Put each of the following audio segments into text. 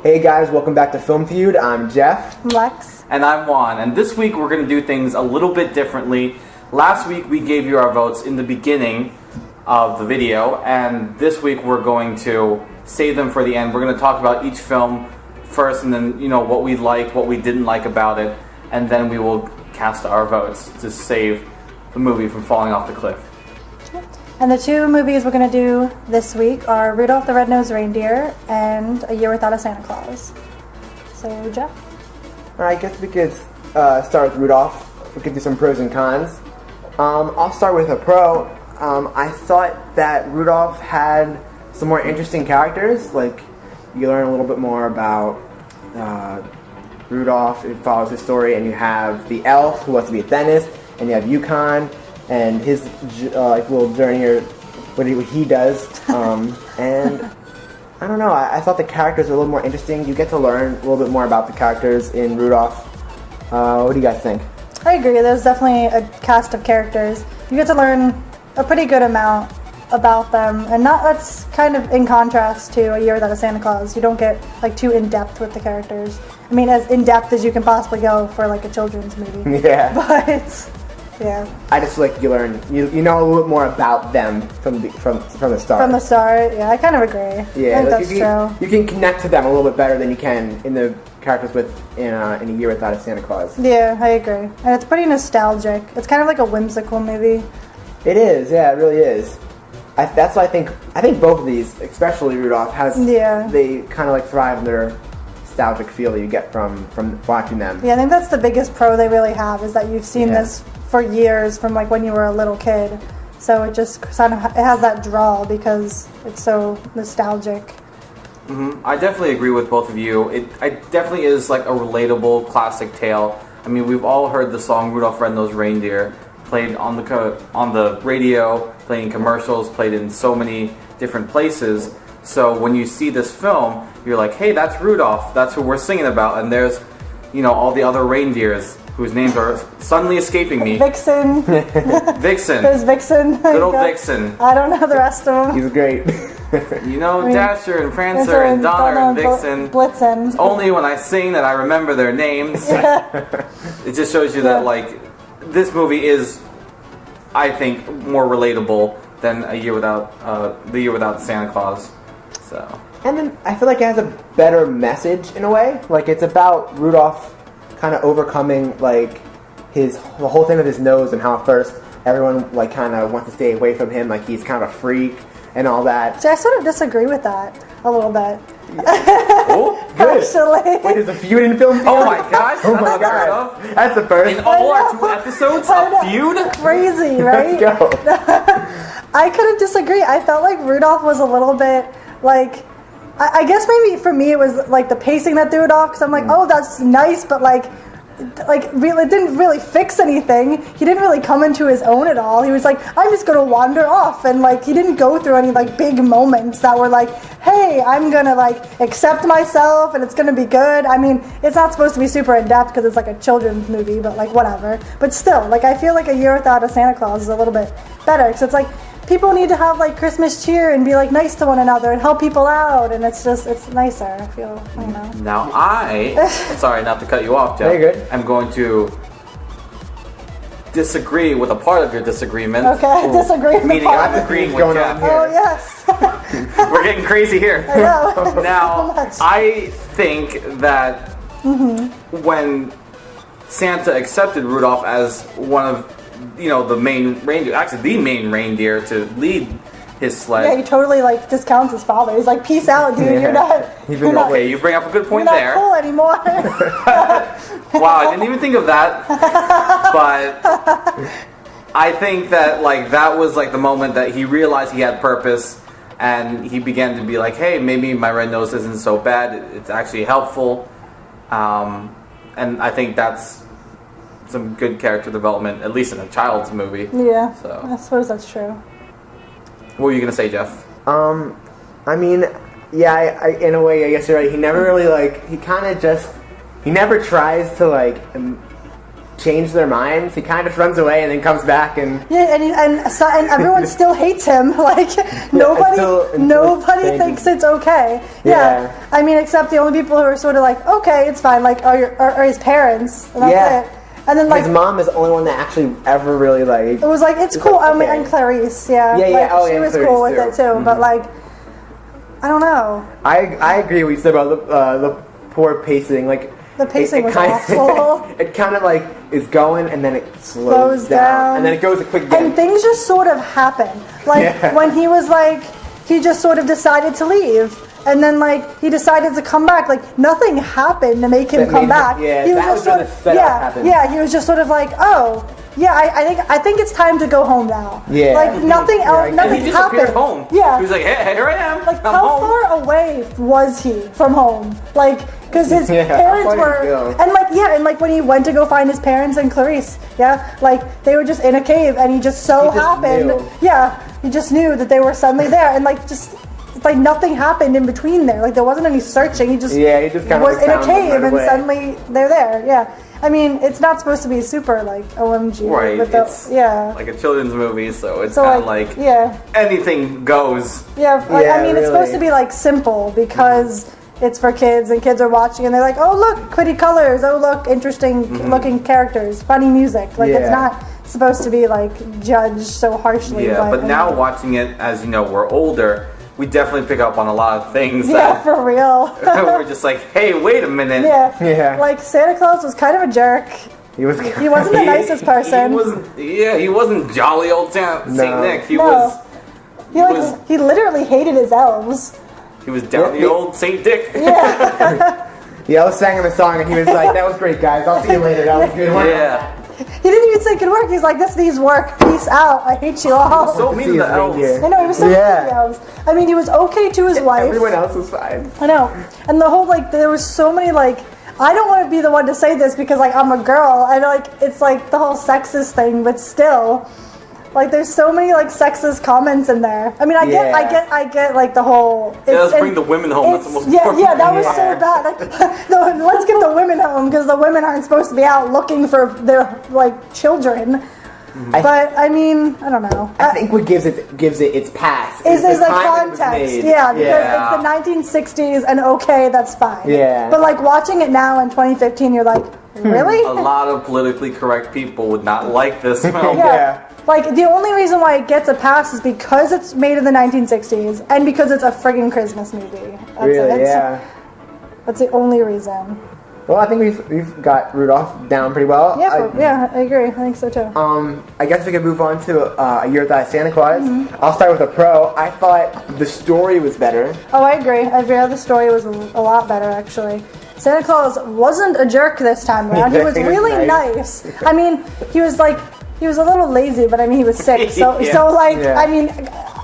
Hey guys, welcome back to Film Feud. I'm Jeff. I'm Lex. And I'm Juan. And this week we're going to do things a little bit differently. Last week we gave you our votes in the beginning of the video, and this week we're going to save them for the end. We're going to talk about each film first, and then what we liked, what we didn't like about it, and then we will cast our votes to save the movie from falling off the cliff. And the two movies we're going to do this week are Rudolph the Red-Nosed Reindeer and A Year Without a Santa Claus. So, Jeff? Alright, I guess we could start with Rudolph. We could do some pros and cons. I'll start with a pro. I thought that Rudolph had some more interesting characters. Like, you learn a little bit more about Rudolph. It follows his story, and you have the elf who wants to be a dentist, and you have Yukon and his little journey, or what he does. And I don't know, I thought the characters were a little more interesting. You get to learn a little bit more about the characters in Rudolph. What do you guys think? I agree. There's definitely a cast of characters. You get to learn a pretty good amount about them, and that's kind of in contrast to A Year Without a Santa Claus. You don't get too in depth with the characters. I mean, as in depth as you can possibly go for a children's movie. Yeah. But yeah. I just feel like you learn, you know a little bit more about them from the start. From the start, yeah, I kind of agree. Yeah, I think that's true. You can connect to them a little bit better than you can in the characters in A Year Without a Santa Claus. Yeah, I agree. And it's pretty nostalgic. It's kind of like a whimsical movie. It is, yeah, it really is. That's why I think both of these, especially Rudolph, they kind of thrive in their nostalgic feel that you get from watching them. Yeah, I think that's the biggest pro they really have, is that you've seen this for years from when you were a little kid. So it just it has that draw because it's so nostalgic. Mm-hmm. I definitely agree with both of you. It definitely is a relatable classic tale. I mean, we've all heard the song Rudolph the Red-Nosed Reindeer played on the radio, played in commercials, played in so many different places. So when you see this film, you're like, hey, that's Rudolph. That's who we're singing about. And there's, all the other reindeers whose names are suddenly escaping me. Vixen. Vixen. There's Vixen. Good old Vixen. I don't know the rest of them. He's great. Dasher and Prancer and Donner and Vixen. Blitzen. It's only when I sing that I remember their names. Yeah. It just shows you that, this movie is, I think, more relatable than The Year Without Santa Claus. So. And then I feel like it has a better message in a way. It's about Rudolph kind of overcoming the whole thing with his nose, and how at first everyone kind of wants to stay away from him, he's kind of a freak and all that. See, I sort of disagree with that a little bit. Oh, good. Actually. Wait, is a Feud in film? Oh my gosh! Oh my god! That's the first. In all our 2 episodes of Feud? Crazy, right? Let's go. I couldn't disagree. I felt like Rudolph was a little bit I guess maybe for me it was the pacing that threw it off, because I'm oh, that's nice, but really, it didn't really fix anything. He didn't really come into his own at all. He was I'm just gonna wander off, and he didn't go through any big moments that were hey, I'm gonna accept myself and it's gonna be good. I mean, it's not supposed to be super in depth because it's a children's movie, but whatever. But still, I feel A Year Without a Santa Claus is a little bit better, because it's people need to have Christmas cheer and be nice to one another and help people out, and it's nicer, I feel. I don't know. Now sorry not to cut you off, Jeff. You're good. I'm going to disagree with a part of your disagreement. Okay, disagree with Meaning I'm agreeing with Jeff. Oh yes. We're getting crazy here. I know. Now, I think that when Santa accepted Rudolph as one of the main reindeer, actually the main reindeer to lead his sled. Yeah, he totally discounts his father. He's peace out, dude. Yeah. You're not. Okay, you bring up a good point you're there. Not cool anymore. Wow, I didn't even think of that. But I think that that was the moment that he realized he had purpose, and he began to be hey, maybe my red nose isn't so bad. It's actually helpful, and I think that's some good character development, at least in a child's movie. Yeah, so I suppose that's true. What were you gonna say, Jeff? I mean, yeah, I in a way, I guess you're right. He never really he kind of just, he never tries to change their minds. He kind of just runs away and then comes back and Yeah, and everyone still hates him. Like nobody until thinks it's okay. Yeah. I mean, except the only people who are sort of like, okay, it's fine. Like are his parents. And that's it. And then like his mom is the only one that actually ever really like. it was like it's cool. like, I mean, okay. and Clarice, yeah, Yeah, like, oh, she yeah, was Clarice cool with too. it too. But like, I don't know. I agree with what you said about the poor pacing. Like The pacing was kind awful. It kind of like is going and then it slows down and then it goes a quick again. And things just sort of happen. Like when he was like, he just sort of decided to leave. And then, like, he decided to come back. Like, nothing happened to make him come back. Yeah, he was that just was sort when of, the setup happened. yeah. He was just sort of like, oh, yeah. I think it's time to go home now. Yeah. Like nothing else. And Nothing he just appeared happened. home. Yeah. He was like, hey, here I am. Like, I'm how home. far away was he from home? Like, because his Yeah, how parents far did he were, go? and like when he went to go find his parents and Clarice, like they were just in a cave, and he just happened, knew. he just knew that they were suddenly there, and like just. Like nothing happened in between there. Like there wasn't any searching. He just kind of was in a found them cave, right and away. suddenly they're there. Yeah, I mean it's not supposed to be super like OMG, Right, but it's yeah. like a children's movie, so it's So kind of like yeah, anything goes. yeah. Like, Yeah, I mean it's supposed really. to be like simple because it's for kids and kids are watching and they're like, oh look, pretty colors. Oh look, interesting looking characters, funny music. Like it's Yeah. not supposed to be like judged so harshly. Yeah, but now anyone. watching it, as you know, we're older. We definally pick up on a lot of things Yeah, that for real. we're just like, hey, wait a minute. Yeah. Like Santa Claus was kind of a jerk. He was. He wasn't the nicest person. He wasn't jolly old Saint No. Nick. He No. was He literally hated his elves. down the Yeah. old Saint Dick. Yeah. Yeah, I was sang him a song and he was like, "That was great, guys. I'll see you later. That was good work." Yeah. He didn't even say good work. He's like, this needs work. Peace out. I hate you all. So mean to the elves. I know, he was so mean to the elves. I mean, he was okay to his wife. Everyone else was fine. I know. And the whole, like, there was so many, like, I don't want to be the one to say this because, like, I'm a girl. And, like, it's, like, the whole sexist thing, but still. Like, there's so many, like, sexist comments in there. I mean, I get, like, the whole... Yeah, let's bring the women home. That's the most important. Yeah, that was so bad. Like, let's get the women home because the women aren't supposed to be out looking for their, like, children. But, I mean, I don't know. I think what gives it its pass Is the the time it was context, made. yeah, because it's the 1960s and okay, that's fine. Yeah. But like watching it now in 2015, you're like, really? A lot of politically correct people would not like this film. Yeah. Like the only reason why it gets a pass is because it's made in the 1960s and because it's a friggin' Christmas movie. That's Really, it. yeah. That's the only reason. Well, I think we've got Rudolph down pretty well. Yeah, I agree. I think so too. I guess we could move on to A Year Without Santa Claus. Mm-hmm. I'll start with a pro. I thought the story was better. Oh, I agree. I agree. The story was a lot better, actually. Santa Claus wasn't a jerk this time around. He was He was really nice. nice. I mean, he was a little lazy, but I mean, he was sick. So, Yeah. I mean,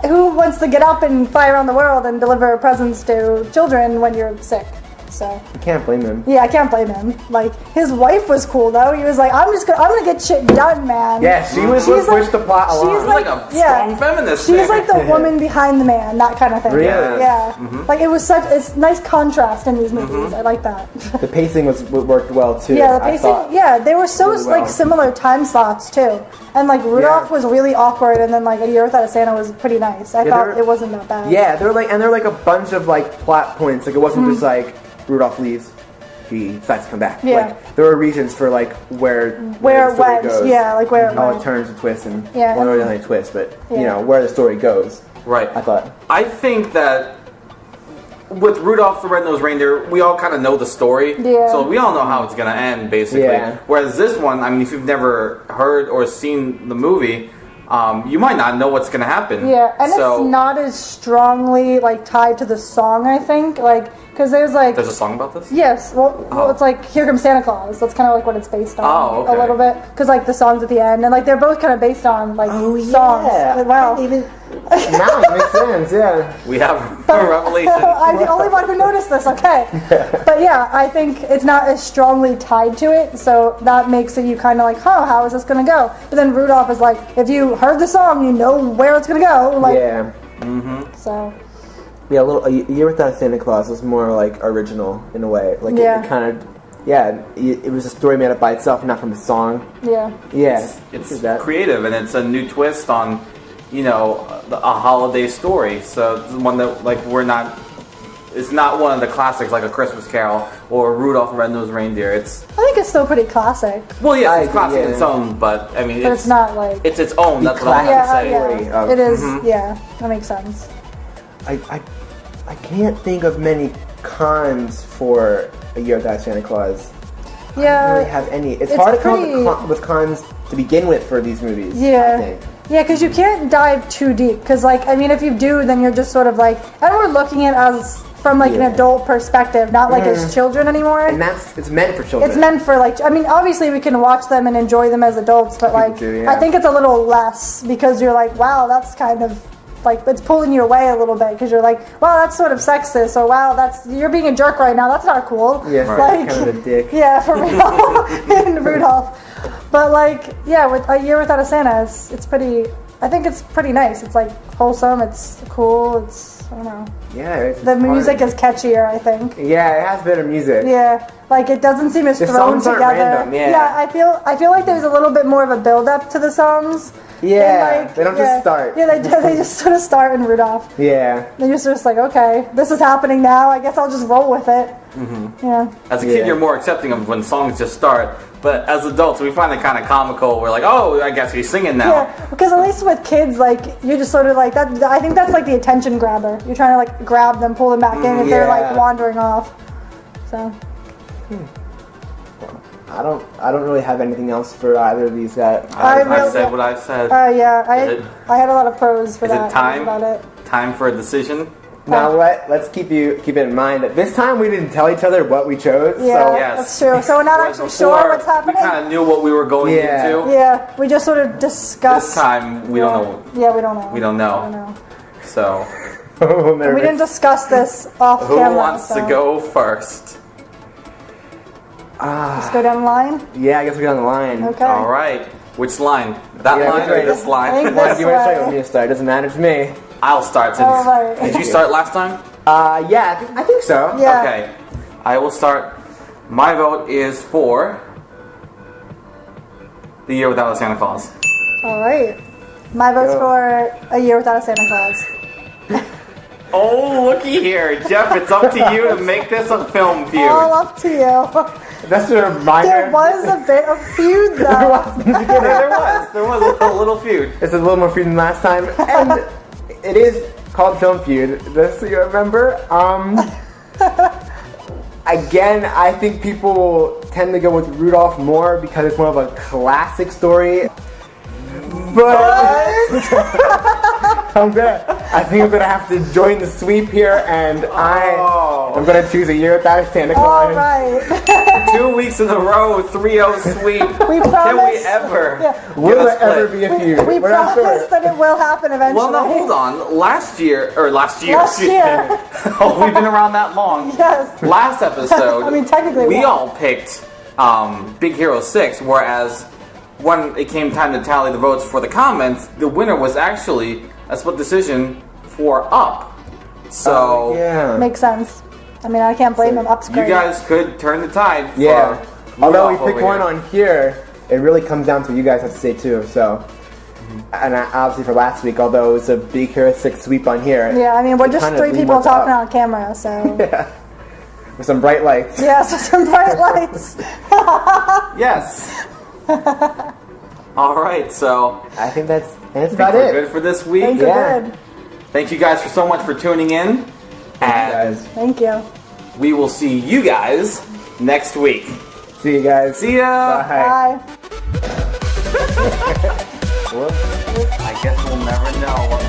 who wants to get up and fly around the world and deliver presents to children when you're sick? So You can't blame him. yeah, I can't blame him. Like his wife was cool though. He was like, I'm gonna get shit done, man. Yeah, she was what pushed the plot along. She's like a strong feminist. She's like the woman behind the man, that kind of thing. Really? Yeah. Like it's nice contrast in these movies. I like that. The pacing worked well too. Yeah, the I pacing. thought. Yeah, they were so really well. like similar time slots too. And like Rudolph was really awkward, and then like A Year Without a Santa was pretty nice. I thought it wasn't that bad. Yeah, they're like a bunch of like plot points. Like it wasn't just like Rudolph leaves, he decides to come back. Yeah. Like there were reasons for like where Where the it story went. goes. Yeah, like where it How went. it turns and twists and Yeah. well, not really a twist, but you Yeah. know where the story goes. Right. I thought. I think that with Rudolph the Red-Nosed Reindeer, we all kind of know the story. Yeah. So we all know how it's going to end, basically. Yeah. Whereas this one, I mean, if you've never heard or seen the movie, you might not know what's going to happen. Yeah, and so, it's not as strongly like tied to the song. I think because there's like There's a song about this? yes, well, it's like Here Comes Santa Claus. That's kind of like what it's based on. Oh, okay. A little bit because like the songs at the end and like they're both kind of based on like songs. yeah. Wow. Now it makes sense. Yeah. We have a revelation. I'm the only one who noticed this, okay. But yeah, I think it's not as strongly tied to it, so that makes it you kind of like, how is this going to go? But then Rudolph is like, if you heard the song, you know where it's going to go. Like, Yeah. So, Yeah, A Year Without Santa Claus was more like original in a way. Like Yeah. it kind of it was a story made up by itself, not from a song. Yeah. Yeah, It's creative, and it's a new twist on, a holiday story. So one that it's not one of the classics like A Christmas Carol or Rudolph the Red-Nosed Reindeer. I think it's still pretty classic. Well, yes, it's classic in its own, but I mean, But it's not like... it's its own. That's what I have to say. Yeah, it is. Yeah, that makes sense. I can't think of many cons for A Year Without Santa Claus. I don't really have any. It's hard to come up with cons to begin with for these movies. Yeah. I think. Yeah, because you can't dive too deep. Because, if you do, then you're just sort of and we're looking at it as from an adult perspective, not as children anymore. And it's meant for children. It's meant for obviously we can watch them and enjoy them as adults, but I think it's a little less because you're wow, that's kind of it's pulling you away a little bit because you're wow, that's sort of sexist, or wow, you're being a jerk right now. That's not cool. Yeah, kind of a dick. Yeah, for real. And Rudolph. But with A Year Without a Santa, it's pretty. I think it's pretty nice. It's wholesome. It's cool. I don't know. Yeah, the music is catchier, I think. Yeah, it has better music. Yeah, it doesn't seem as the thrown songs aren't together. Random, yeah. I feel like there's a little bit more of a build up to the songs. Yeah, they don't just start. Yeah, they just sort of start in Rudolph. Yeah. They're just okay, this is happening now. I guess I'll just roll with it. Mm-hmm. Yeah. As a kid, you're more accepting of when songs just start. But as adults, we find it kind of comical. We're oh, I guess he's singing now. Yeah, because at least with kids, you're just sort of that. I think that's the attention grabber. You're trying to grab them, pull them back in if they're wandering off. So. I don't really have anything else for either of these guys. I've said what I've said. I had a lot of pros for that. Is it time? About it. Time for a decision? Now let's keep it in mind that this time we didn't tell each other what we chose. Yeah, so. Yes. that's true. So we're not actually sure what's happening. We kind of knew what we were going into. Yeah, we just sort of discussed. This time we don't know. Yeah, we don't know. We don't know. So. We didn't discuss this off camera. Who wants to go first? Let's go down the line. Yeah, I guess we go down the line. Okay. All right. Which line? That line or this line? I think Do you this want to start? way. Want me to start? Doesn't matter to me. I'll start since. All right. Did you start last time? Yeah, I think so. Yeah. Okay. I will start. My vote is for The Year Without a Santa Claus. All right. My vote's for A Year Without a Santa Claus. Oh, looky here, Jeff. It's up to you to make this a film feud. All up to you. That's a reminder. There was a bit of feud though. There was a little feud. It's a little more feud than last time, and it is called Film Feud. Just so you remember. Again, I think people tend to go with Rudolph more because it's more of a classic story. But I think I'm gonna have to join the sweep here, and I'm gonna choose A Year Without a Santa Claus. All right. 2 weeks in a row, 3-0 sweep. We Can promise. we ever? Yeah. Will there ever be a feud? We We're not promise sure. that it will happen eventually. Well, now hold on. Last year. Last year. Oh, we've been around that long. Yes. Last episode, I mean, technically we we all picked Big Hero 6, whereas when it came time to tally the votes for the comments, the winner was actually a split decision for Up. So Yeah. Makes sense. I mean, I can't blame them. Up's you great. guys could turn the tide. Yeah. For Although we Rudolph pick over one here. on here, it really comes down to what you guys have to say too. So, and obviously for last week, although it was a Big Hero 6 sweep on here. Yeah, I mean, we're it just kind of three leaned people what's talking up. on camera, so. Yeah. With some bright lights. Yeah, so some bright lights. Yes. All right, so I think that's I about think we're it. good for this week. Thank you, Yeah. good. Thank you guys so much for tuning in. Thank you And guys. Thank you. we will see you guys next week. See you guys. See ya. Bye. Bye. Whoops. I guess we'll never know.